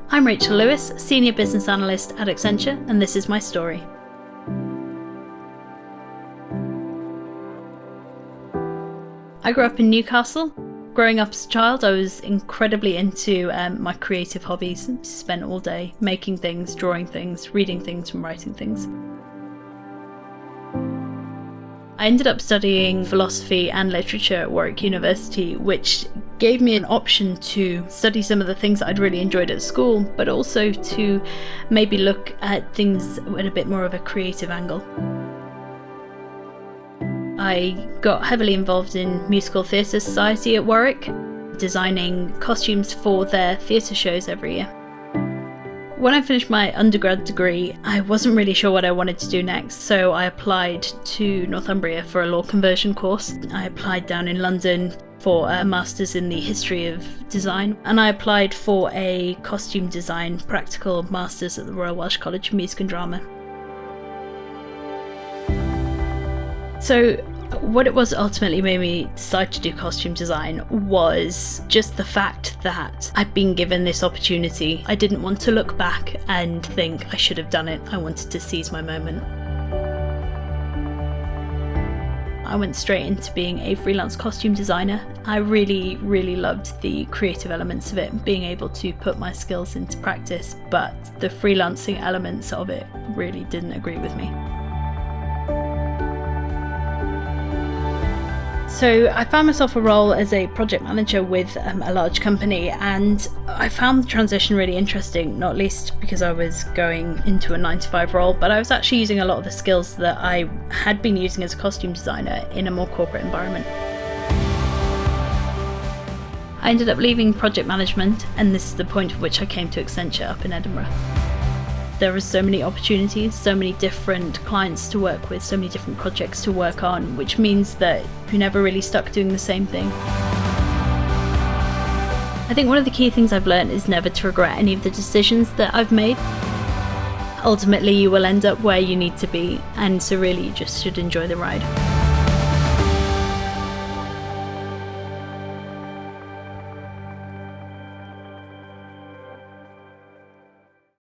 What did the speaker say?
I'm Rachel Lewis, Senior Business Analyst at Accenture, and this is my story. I grew up in Newcastle. Growing up as a child, I was incredibly into my creative hobbies. Spent all day making things, drawing things, reading things, and writing things. I ended up studying philosophy and literature at Warwick University, which gave me an option to study some of the things that I'd really enjoyed at school, but also to maybe look at things with a bit more of a creative angle. I got heavily involved in Musical Theatre Society at Warwick, designing costumes for their theatre shows every year. When I finished my undergrad degree, I wasn't really sure what I wanted to do next, so I applied to Northumbria for a law conversion course. I applied down in London for a master's in the history of design, and I applied for a costume design practical master's at the Royal Welsh College of Music and Drama. So what it was that ultimately made me decide to do costume design was just the fact that I'd been given this opportunity. I didn't want to look back and think I should have done it. I wanted to seize my moment. I went straight into being a freelance costume designer. I really loved the creative elements of it, being able to put my skills into practice, but the freelancing elements of it really didn't agree with me. So I found myself a role as a project manager with a large company, and I found the transition really interesting, not least because I was going into a 9-to-5 role, but I was actually using a lot of the skills that I had been using as a costume designer in a more corporate environment. I ended up leaving project management, and this is the point at which I came to Accenture up in Edinburgh. There are so many opportunities, so many different clients to work with, so many different projects to work on, which means that you're never really stuck doing the same thing. I think one of the key things I've learned is never to regret any of the decisions that I've made. Ultimately, you will end up where you need to be, and so really you just should enjoy the ride.